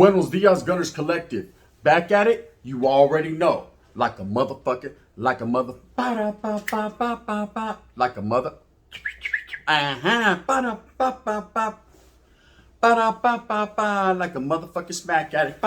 Buenos Dias Gunners Collective. Back at it, you already know. Like a motherfucker, like a mother. Like a mother. Like a motherfucking smack at it.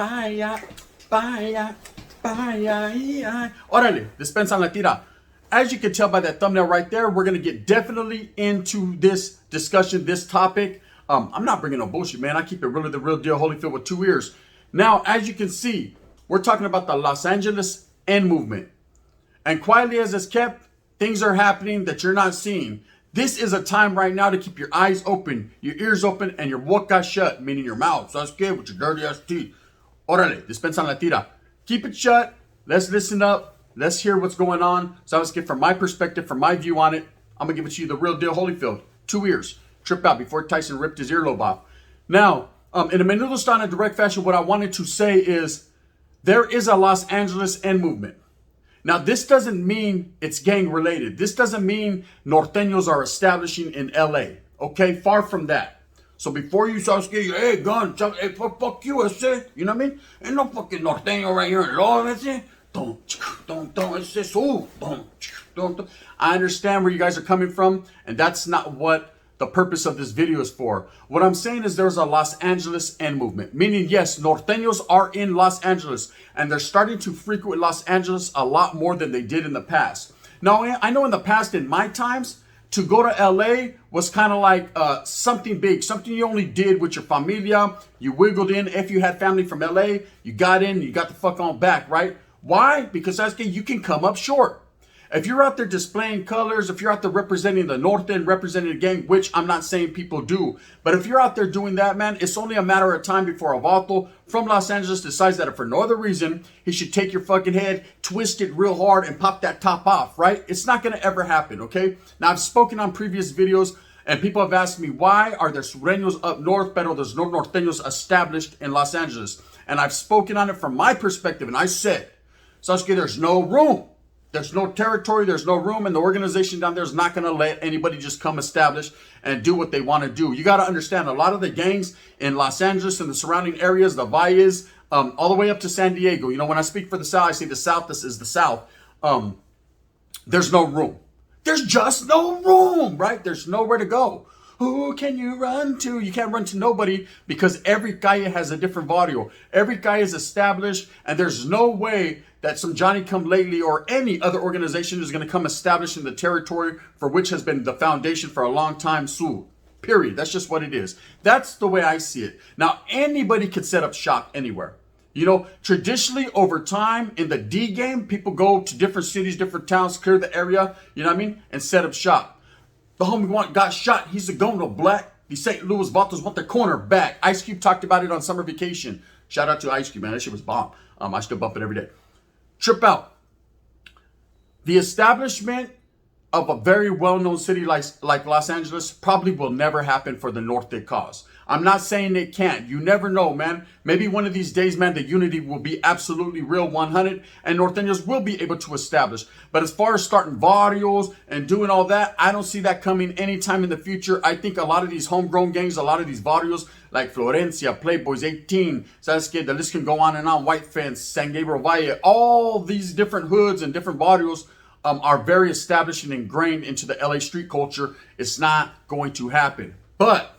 Órale, dispensa la tira. As you can tell by that thumbnail right there, we're going to get definitely into this discussion, this topic. I'm not bringing no bullshit, man. I keep it really the real deal, Holyfield with two ears. Now, as you can see, we're talking about the Los Angeles End movement. And quietly as it's kept, things are happening that you're not seeing. This is a time right now to keep your eyes open, your ears open, and your boca shut, meaning your mouth. So that's good with your dirty ass teeth. Órale, dispensa la tira. Keep it shut. Let's listen up. Let's hear what's going on. So let's get from my perspective, from my view on it. I'm going to give it to you the real deal, Holyfield. Two ears. Trip out before Tyson ripped his earlobe off. Now, in a menudo style in a direct fashion, what I wanted to say is there is a Los Angeles End movement. Now, this doesn't mean it's gang related. This doesn't mean Norteños are establishing in LA. Okay, far from that. So before you start scared, hey, gun, hey, fuck you, I say. You know what I mean? Ain't no fucking Norteño right here in law, that's it. Don't, it's just, don't. I understand where you guys are coming from, and that's not what the purpose of this video is for. What I'm saying is there's a Los Angeles End movement, meaning yes, Norteños are in Los Angeles and they're starting to frequent Los Angeles a lot more than they did in the past. Now, I know in the past, in my times, to go to LA was kind of like something big, something you only did with your familia. You wiggled in. If you had family from LA, you got in, you got the fuck on back, right? Why? Because that's you can come up short. If you're out there displaying colors, if you're out there representing the North End, representing the gang, which I'm not saying people do, but if you're out there doing that, man, it's only a matter of time before a vato from Los Angeles decides that if for no other reason, he should take your fucking head, twist it real hard, and pop that top off, right? It's not going to ever happen, okay? Now, I've spoken on previous videos, and people have asked me, why are there sureños up north, but there's no norteños established in Los Angeles? And I've spoken on it from my perspective, and I said, Sasuke, there's no room. There's no territory, there's no room, and the organization down there is not going to let anybody just come establish and do what they want to do. You got to understand, a lot of the gangs in Los Angeles and the surrounding areas, the Valles, all the way up to San Diego. You know, when I speak for the South, I say the South, this is the South. There's no room. There's just no room, right? There's nowhere to go. Who can you run to? You can't run to nobody because every calle has a different barrio. Every calle is established, and there's no way that some Johnny-come-lately or any other organization is going to come establish in the territory for which has been the foundation for a long time, period. That's just what it is. That's the way I see it. Now, anybody could set up shop anywhere. You know, traditionally over time in the D game, people go to different cities, different towns, clear the area, you know what I mean, and set up shop. The homie got shot. He's a going to black. The St. Louis Vatos want the corner back. Ice Cube talked about it on Summer Vacation. Shout out to Ice Cube, man. That shit was bomb. I still bump it every day. Trip out. The establishment of a very well-known city like Los Angeles probably will never happen for the Norte cause. I'm not saying it can't. You never know, man. Maybe one of these days, man, the unity will be absolutely real 100 and Norteños will be able to establish. But as far as starting barrios and doing all that, I don't see that coming anytime in the future. I think a lot of these homegrown gangs, a lot of these barrios like Florencia, Playboys, 18, Sasuke, the list can go on and on, White Fence, San Gabriel Valle, all these different hoods and different barrios are very established and ingrained into the LA street culture. It's not going to happen. But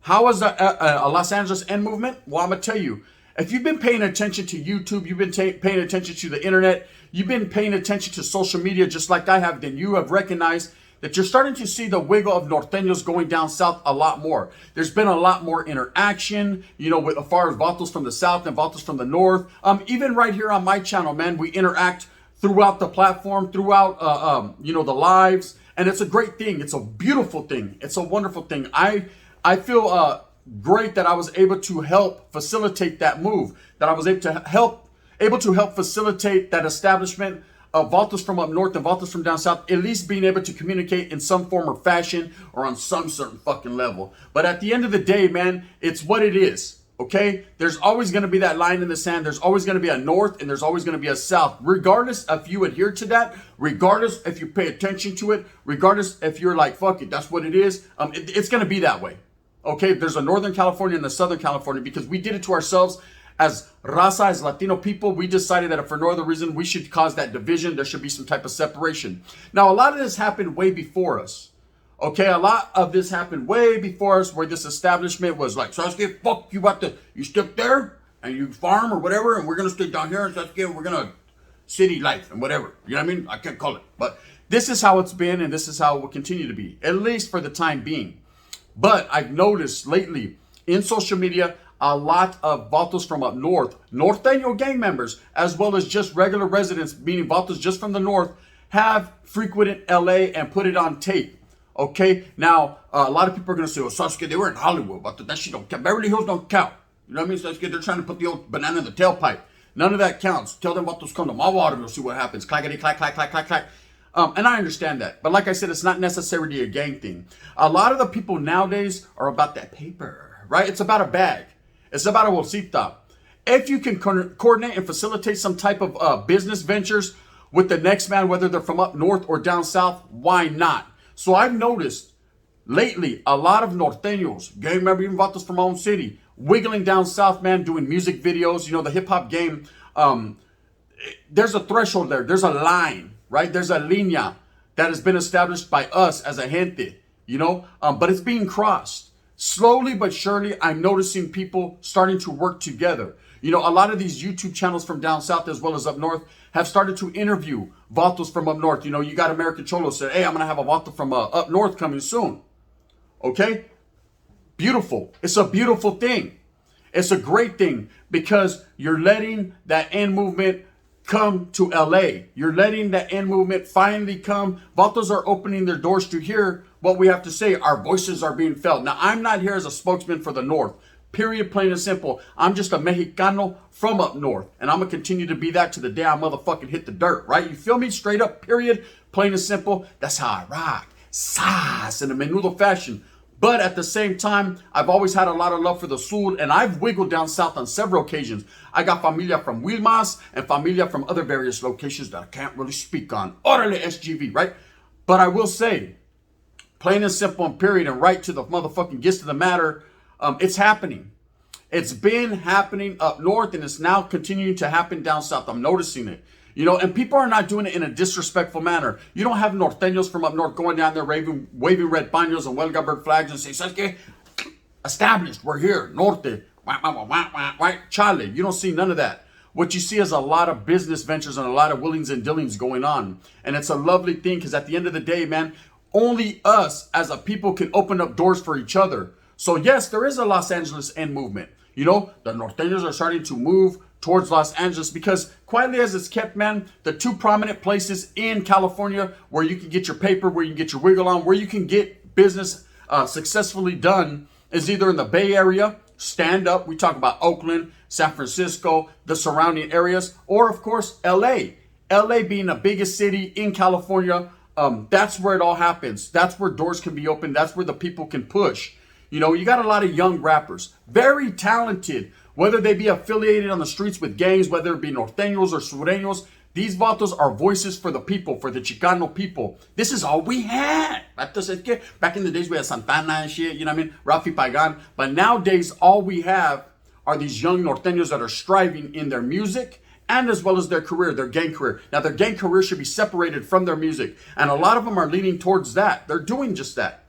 how is a Los Angeles End movement? Well, I'm going to tell you, if you've been paying attention to YouTube, you've been paying attention to the internet, you've been paying attention to social media just like I have, then you have recognized that you're starting to see the wiggle of Norteños going down south a lot more. There's been a lot more interaction, you know, with as far as vatos from the south and vatos from the north. Even right here on my channel, man, we interact throughout the platform, throughout, you know, the lives. And it's a great thing. It's a beautiful thing. It's a wonderful thing. I feel great that I was able to help facilitate that move, that I was able to help facilitate that establishment of vatos from up north and vatos from down south, at least being able to communicate in some form or fashion or on some certain fucking level. But at the end of the day, man, it's what it is. Okay, there's always going to be that line in the sand. There's always going to be a north and there's always going to be a south. Regardless if you adhere to that, regardless if you pay attention to it, regardless if you're like, fuck it, that's what it is. It's going to be that way. Okay, there's a Northern California and a Southern California because we did it to ourselves as raza, as Latino people, we decided that if for no other reason, we should cause that division. There should be some type of separation. Now, a lot of this happened way before us. Okay, a lot of this happened way before us, where this establishment was like, Sasuke, fuck, you stick there and you farm or whatever, and we're going to stay down here, and Sasuke, we're going to city life and whatever. You know what I mean? I can't call it. But this is how it's been, and this is how it will continue to be, at least for the time being. But I've noticed lately in social media, a lot of vatos from up north, Norteno gang members, as well as just regular residents, meaning vatos just from the north, have frequented LA and put it on tape. Okay, now a lot of people are going to say, well, Sasuke, they were in Hollywood, but that shit don't count. Beverly Hills don't count. You know what I mean, Sasuke? They're trying to put the old banana in the tailpipe. None of that counts. Tell them vatos come to my water and you'll see what happens. Clackety, clack, clack, clack, clack, clack. And I understand that. But like I said, it's not necessarily a gang thing. A lot of the people nowadays are about that paper, right? It's about a bag. It's about a bolsita. If you can coordinate and facilitate some type of business ventures with the next man, whether they're from up north or down south, why not? So I've noticed lately a lot of Norteños, gang member, even vatos from my own city, wiggling down south, man, doing music videos. You know, the hip hop game, there's a threshold there. There's a line, right? There's a línea that has been established by us as a gente, you know, but it's being crossed. Slowly but surely, I'm noticing people starting to work together. You know, a lot of these YouTube channels from down south as well as up north have started to interview vatos from up north. You know, you got American Cholo said, hey, I'm going to have a vato from up north coming soon. Okay? Beautiful. It's a beautiful thing. It's a great thing because you're letting that end movement come to LA. You're letting that end movement finally come. Vatos are opening their doors to hear what we have to say. Our voices are being felt. Now, I'm not here as a spokesman for the North. Period, plain and simple. I'm just a Mexicano from up north. And I'm going to continue to be that to the day I motherfucking hit the dirt, right? You feel me? Straight up, period, plain and simple. That's how I rock. Sass in a menudo fashion. But at the same time, I've always had a lot of love for the sur, and I've wiggled down south on several occasions. I got familia from Wilmas and familia from other various locations that I can't really speak on. Orale SGV, right? But I will say, plain and simple and period, and right to the motherfucking gist of the matter, it's happening. It's been happening up north, and it's now continuing to happen down south. I'm noticing it. You know, and people are not doing it in a disrespectful manner. You don't have Norteños from up north going down there waving red paños and Huelga bird flags and say, ¿Sabes qué? Established, we're here, Norte, right? Chale. You don't see none of that. What you see is a lot of business ventures and a lot of willings and dealings going on. And it's a lovely thing because at the end of the day, man, only us as a people can open up doors for each other. So yes, there is a Los Angeles end movement. You know, the Norteños are starting to move towards Los Angeles because quietly as it's kept, man, the two prominent places in California where you can get your paper, where you can get your wiggle on, where you can get business successfully done is either in the Bay Area, stand up. We talk about Oakland, San Francisco, the surrounding areas, or of course, LA. LA being the biggest city in California, that's where it all happens. That's where doors can be opened. That's where the people can push. You know, you got a lot of young rappers, very talented, whether they be affiliated on the streets with gangs, whether it be Norteños or Sureños. These vatos are voices for the people, for the Chicano people. This is all we had. Back in the days, we had Santana and shit, you know what I mean? Rafi Pagan. But nowadays, all we have are these young Norteños that are striving in their music and as well as their career, their gang career. Now, their gang career should be separated from their music. And a lot of them are leaning towards that. They're doing just that.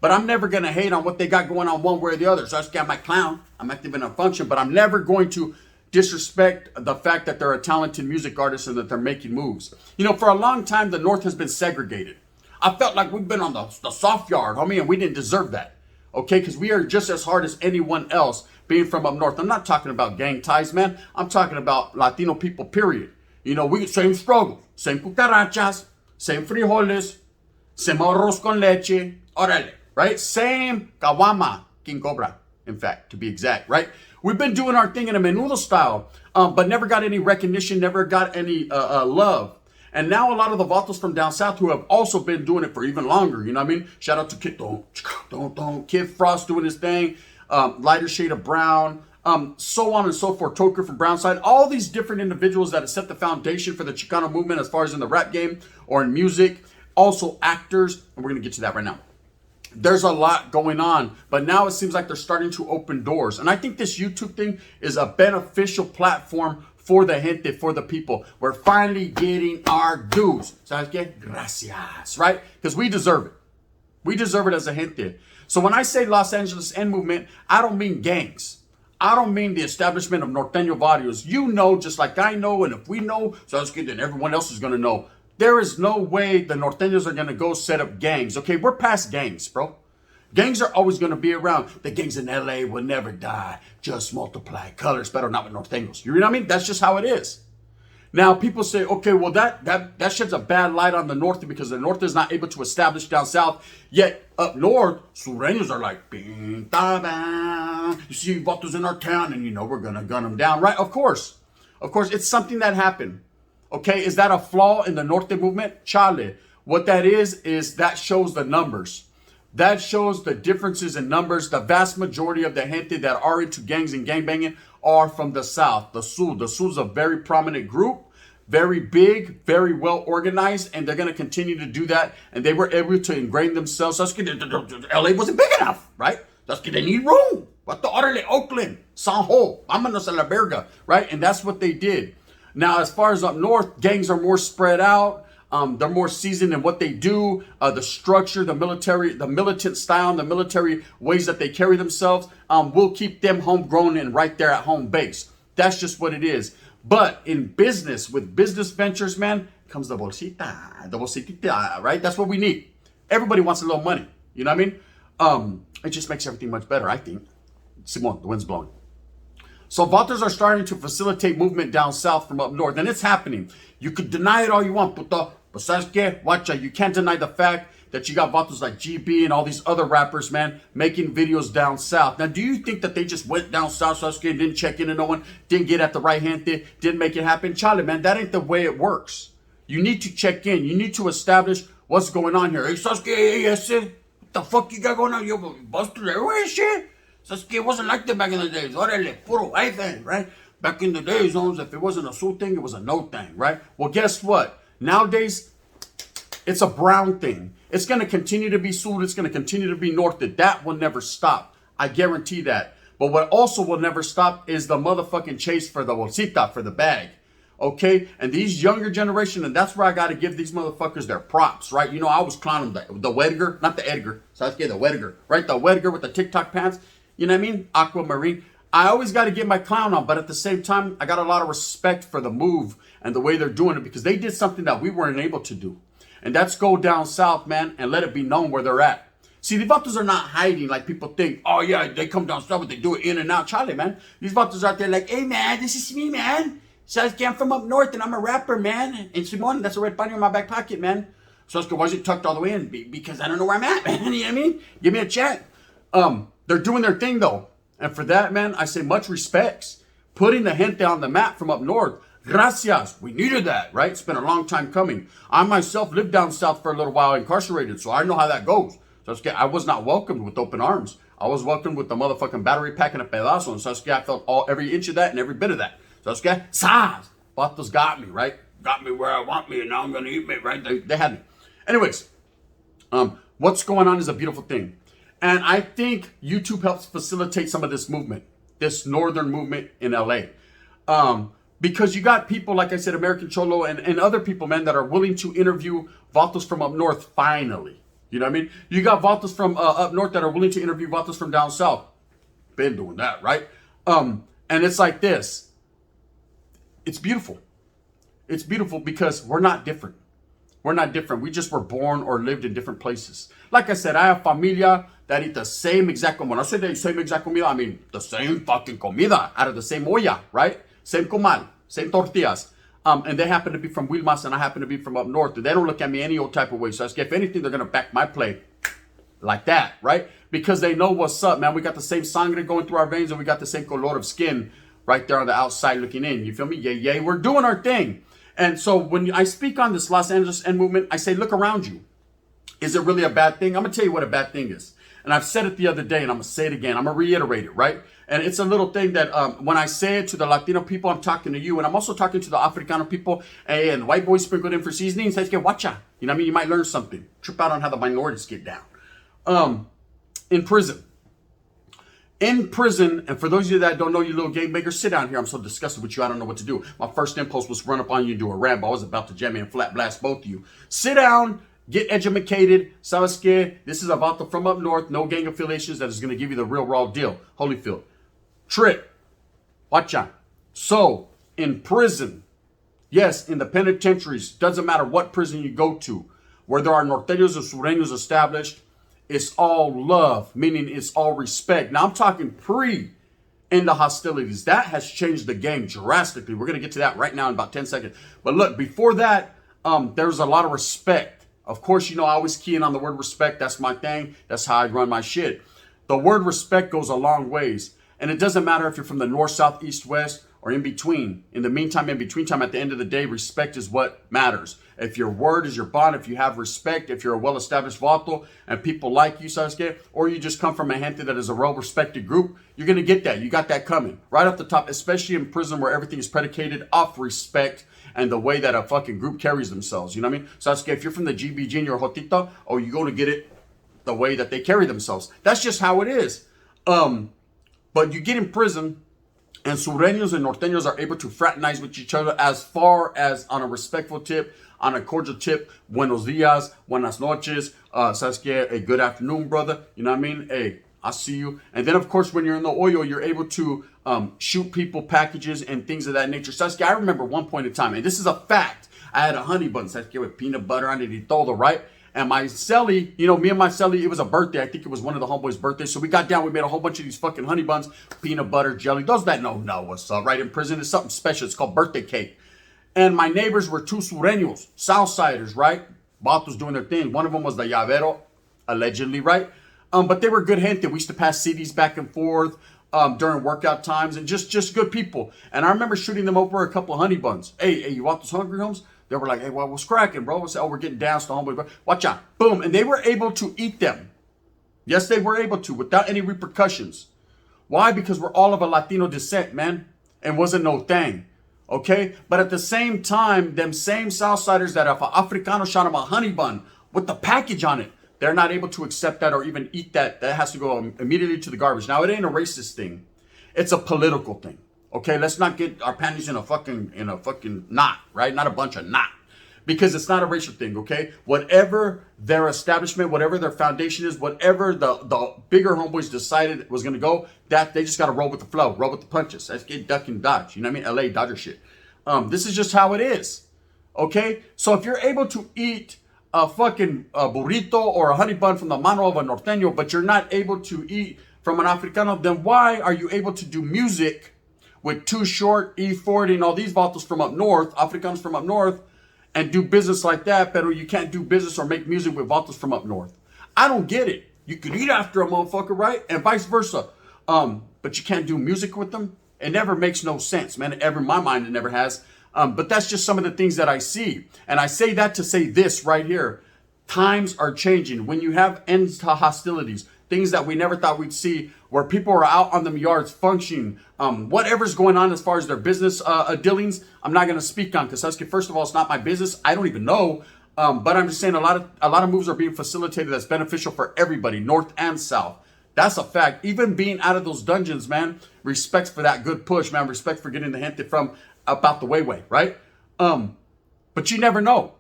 But I'm never going to hate on what they got going on one way or the other. So I just got my clown. I'm active in a function, but I'm never going to disrespect the fact that they're a talented music artist and that they're making moves. You know, for a long time, the North has been segregated. I felt like we've been on the soft yard, homie, and we didn't deserve that. Okay, because we are just as hard as anyone else being from up north. I'm not talking about gang ties, man. I'm talking about Latino people, period. You know, we same struggle, same cucarachas, same frijoles, same arroz con leche, orale. Right? Same Kawama, King Cobra, in fact, to be exact, right? We've been doing our thing in a menudo style, but never got any recognition, never got any love. And now a lot of the vatos from down south who have also been doing it for even longer, you know what I mean? Shout out to Kid Frost doing his thing, Lighter Shade of Brown, so on and so forth, Toker from Brownside, all these different individuals that have set the foundation for the Chicano movement as far as in the rap game or in music, also actors, and we're going to get to that right now. There's a lot going on, but now it seems like they're starting to open doors. And I think this YouTube thing is a beneficial platform for the gente, for the people. We're finally getting our dues. ¿Sabes qué? Gracias, right? Because we deserve it. We deserve it as a gente. So when I say Los Angeles End Movement, I don't mean gangs. I don't mean the establishment of Norteño Barrios. You know, just like I know, and if we know, ¿sabes qué? Then everyone else is going to know. There is no way the Norteños are going to go set up gangs. Okay, we're past gangs, bro. Gangs are always going to be around. The gangs in LA will never die. Just multiply. Colors better not with Norteños. You know what I mean? That's just how it is. Now, people say, okay, well, that sheds a bad light on the North because the North is not able to establish down South. Yet, up North, Sureños are like, you see vatos in our town and you know we're going to gun them down, right? Of course. Of course, it's something that happened. Okay, is that a flaw in the Norte movement? Chale. What that is that shows the numbers. That shows the differences in numbers. The vast majority of the gente that are into gangs and gangbanging are from the South, the Sur. The Sur is a very prominent group, very big, very well organized, and they're going to continue to do that. And they were able to ingrain themselves. That's because LA wasn't big enough, right? That's because they need room. What the orderly Oakland, San Ho, vámonos a la verga, right? And that's what they did. Now, as far as up north, gangs are more spread out. They're more seasoned in what they do, the structure, the militant style, and the military ways that they carry themselves will keep them homegrown and right there at home base. That's just what it is. But in business, with business ventures, man, comes the bolsita, right? That's what we need. Everybody wants a little money. You know what I mean? It just makes everything much better, I think. Simon, the wind's blowing. So vatos are starting to facilitate movement down south from up north, and it's happening. You could deny it all you want, but ¿sabes qué? Watch out. You can't deny the fact that you got vatos like GB and all these other rappers, man, making videos down south. Now, do you think that they just went down south, Sasuke, and didn't check in and no one, didn't get at the right hand thing, didn't make it happen? Charlie, man, that ain't the way it works. You need to check in. You need to establish what's going on here. Hey, Sasuke, yes, what the fuck you got going on? You busted everywhere and shit? Sasuke, it wasn't like that back in the days. Orale, puro white thing, right? Back in the days, if it wasn't a Sul thing, it was a no thing, right? Well, guess what? Nowadays, it's a brown thing. It's going to continue to be Sul. It's going to continue to be North. That will never stop. I guarantee that. But what also will never stop is the motherfucking chase for the bolsita, for the bag. Okay? And these younger generation, and that's where I got to give these motherfuckers their props, right? You know, I always clown them. The Wedger, not the Edgar. So I get the Wedger, right? The Wedger with the TikTok pants. You know what I mean? Aquamarine. I always got to get my clown on, but at the same time, I got a lot of respect for the move and the way they're doing it because they did something that we weren't able to do. And that's go down south, man, and let it be known where they're at. See, the vatos are not hiding like people think. Oh, yeah, they come down south, but they do it in and out. Charlie, man. These vatos out there like, hey, man, this is me, man. So I'm from up north, and I'm a rapper, man. And Simon, that's a red bunny in my back pocket, man. So why is it tucked all the way in? Because I don't know where I'm at, man. You know what I mean? Give me a chat. They're doing their thing, though. And for that, man, I say much respects. Putting the gente on the map from up north. Gracias. We needed that, right? It's been a long time coming. I myself lived down south for a little while incarcerated, so I know how that goes. So I was not welcomed with open arms. I was welcomed with the motherfucking battery pack and a pedazo. And so I felt every inch of that and every bit of that. So Saz. Vatos got me, right? Got me where I want me, and now I'm going to eat me, right? They had me. Anyways, what's going on is a beautiful thing. And I think YouTube helps facilitate some of this movement, this northern movement in LA. Because you got people, like I said, American Cholo and other people, man, that are willing to interview vatos from up north, finally. You know what I mean? You got vatos from up north that are willing to interview vatos from down south. Been doing that, right? And it's like this. It's beautiful. It's beautiful because we're not different. We're not different. We just were born or lived in different places. Like I said, I have familia that eat the same exact comida. When I say the same exact comida, I mean the same fucking comida out of the same olla, right? Same comal, same tortillas. And they happen to be from Wilmas and I happen to be from up north. They don't look at me any old type of way. So if anything, they're going to back my play like that, right? Because they know what's up, man. We got the same sangre going through our veins and we got the same color of skin right there on the outside looking in. You feel me? Yeah. We're doing our thing. And so when I speak on this Los Angeles End movement, I say, look around you. Is it really a bad thing? I'm going to tell you what a bad thing is. And I've said it the other day and I'm going to say it again. I'm going to reiterate it, right? And it's a little thing that when I say it to the Latino people, I'm talking to you. And I'm also talking to the Africano people. And white boys sprinkled in for seasoning. Says, get watcha. You know what I mean? You might learn something. Trip out on how the minorities get down. In prison. In prison, and for those of you that don't know, you little game maker, sit down here. I'm so disgusted with you. I don't know what to do. My first impulse was run up on you and do a ramble. I was about to jam in and flat blast both of you. Sit down, get educated. Sabes this is a vato from up north, no gang affiliations, that is going to give you the real raw deal. Holyfield. Trip. Watch out. So, in prison, yes, in the penitentiaries, doesn't matter what prison you go to, where there are norteños or sureños established, it's all love, meaning it's all respect. Now, I'm talking in the hostilities. That has changed the game drastically. We're going to get to that right now in about 10 seconds. But look, before that, there's a lot of respect. Of course, I always key in on the word respect. That's my thing. That's how I run my shit. The word respect goes a long ways. And it doesn't matter if you're from the north, south, east, west, or in between. In the meantime, in between time, at the end of the day, respect is what matters. If your word is your bond, if you have respect, if you're a well-established vato and people like you, Sasuke, or you just come from a gente that is a well-respected group, you're going to get that. You got that coming right off the top, especially in prison where everything is predicated off respect and the way that a fucking group carries themselves. You know what I mean? Sasuke, if you're from the GBG and you're a Jotita, you're going to get it the way that they carry themselves. That's just how it is. But you get in prison, and sureños and norteños are able to fraternize with each other as far as on a respectful tip, on a cordial tip. Buenos dias, buenas noches, Sasuke, a good afternoon, brother. You know what I mean? Hey, I see you. And then, of course, when you're in the oil, you're able to shoot people packages and things of that nature. Sasuke, I remember one point in time, and this is a fact. I had a honey bun, Sasuke, with peanut butter on it y todo, right? And my celly, me and my celly, it was a birthday. I think it was one of the homeboys' birthdays. So we got down, we made a whole bunch of these fucking honey buns, peanut butter, jelly. Those that know what's up, right? In prison, it's something special. It's called birthday cake. And my neighbors were two sureños, Southsiders, right? Vatos doing their thing. One of them was the llavero, allegedly, right? But they were good gente. We used to pass CDs back and forth during workout times and just good people. And I remember shooting them over a couple of honey buns. Hey, you want those hungry homes? They were like, hey, well, what's cracking, bro? We're getting down to homeboy, bro. Watch out. Boom. And they were able to eat them. Yes, they were able to without any repercussions. Why? Because we're all of a Latino descent, man. And wasn't no thing. Okay? But at the same time, them same Southsiders that if an Africano shot them a honey bun with the package on it, they're not able to accept that or even eat that. That has to go immediately to the garbage. Now, it ain't a racist thing. It's a political thing. Okay, let's not get our panties in a fucking knot, right? Not a bunch of knot. Because it's not a racial thing, okay? Whatever their establishment, whatever their foundation is, whatever the bigger homeboys decided was going to go, that they just got to roll with the flow, roll with the punches. That's get duck and dodge. You know what I mean? LA Dodger shit. This is just how it is, okay? So if you're able to eat a fucking burrito or a honey bun from the mano of a norteño, but you're not able to eat from an Africano, then why are you able to do music with Too Short, E40, and all these vatos from up north, Africans from up north, and do business like that, but you can't do business or make music with vatos from up north? I don't get it. You could eat after a motherfucker, right? And vice versa. But you can't do music with them? It never makes no sense, man. In my mind, it never has. But that's just some of the things that I see. And I say that to say this right here. Times are changing. When you have ends to hostilities, things that we never thought we'd see, where people are out on them yards functioning, whatever's going on as far as their business dealings, I'm not going to speak on, because Sasuke, first of all, it's not my business. I don't even know. But I'm just saying a lot of moves are being facilitated that's beneficial for everybody, north and south. That's a fact. Even being out of those dungeons, man, respect for that good push, man. Respect for getting the gente from about the way, right? But you never know.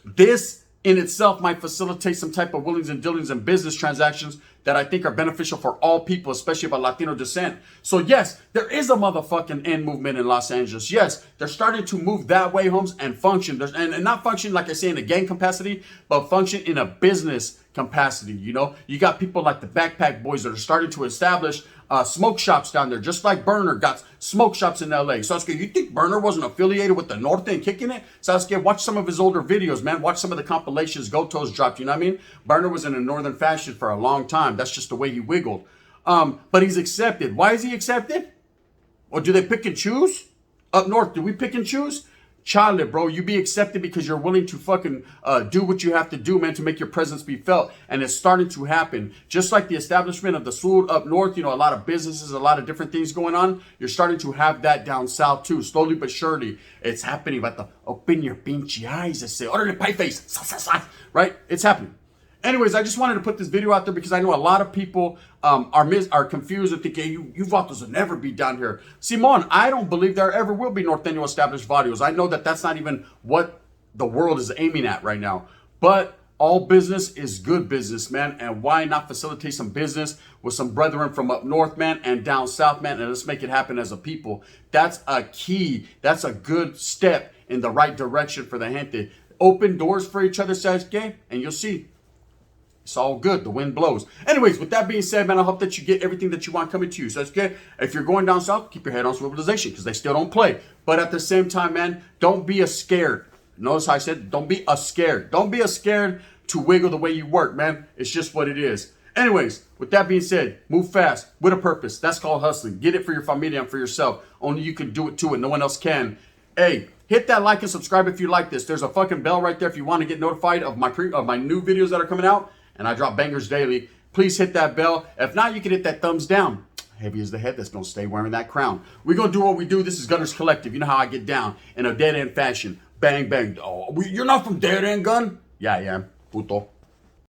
This in itself might facilitate some type of willings and dealings and business transactions that I think are beneficial for all people, especially of a Latino descent. So yes, there is a motherfucking end movement in Los Angeles. Yes, they're starting to move that way, Holmes, and function. And not function, like I say, in a gang capacity, but function in a business capacity. You got people like the Backpack Boys that are starting to establish smoke shops down there, just like Burner got smoke shops in LA. Sasuke, you think Burner wasn't affiliated with the Norte and kicking it? Sasuke, watch some of his older videos, man. Watch some of the compilations Goto's dropped, you know what I mean? Burner was in a northern fashion for a long time. That's just the way he wiggled. But he's accepted. Why is he accepted? Or do they pick and choose? Up north, do we pick and choose? Chale, bro, you be accepted because you're willing to fucking do what you have to do, man, to make your presence be felt. And it's starting to happen. Just like the establishment of the Sur up north, a lot of businesses, a lot of different things going on. You're starting to have that down south too. Slowly but surely, it's happening. But open your pinchy eyes and say, order the pie face, right? It's happening. Anyways, I just wanted to put this video out there because I know a lot of people are confused and thinking, you vatos will never be down here. Simon, I don't believe there ever will be Norteno established barrios. I know that that's not even what the world is aiming at right now. But all business is good business, man. And why not facilitate some business with some brethren from up north, man, and down south, man, and let's make it happen as a people. That's a key. That's a good step in the right direction for the gente. Open doors for each other, says gay, and you'll see. It's all good. The wind blows. Anyways, with that being said, man, I hope that you get everything that you want coming to you. So it's good. If you're going down south, keep your head on swivelization because they still don't play. But at the same time, man, don't be a scared. Notice how I said, don't be a scared. Don't be a scared to wiggle the way you work, man. It's just what it is. Anyways, with that being said, move fast with a purpose. That's called hustling. Get it for your familia and for yourself. Only you can do it too, and no one else can. Hey, hit that like and subscribe if you like this. There's a fucking bell right there if you want to get notified of my new videos that are coming out. And I drop bangers daily. Please hit that bell. If not, you can hit that thumbs down. Heavy is the head that's going to stay wearing that crown. We're going to do what we do. This is Gunners Collective. You know how I get down in a dead-end fashion. Bang, bang. Oh, you're not from Dead End Gun? Yeah, I am. Puto.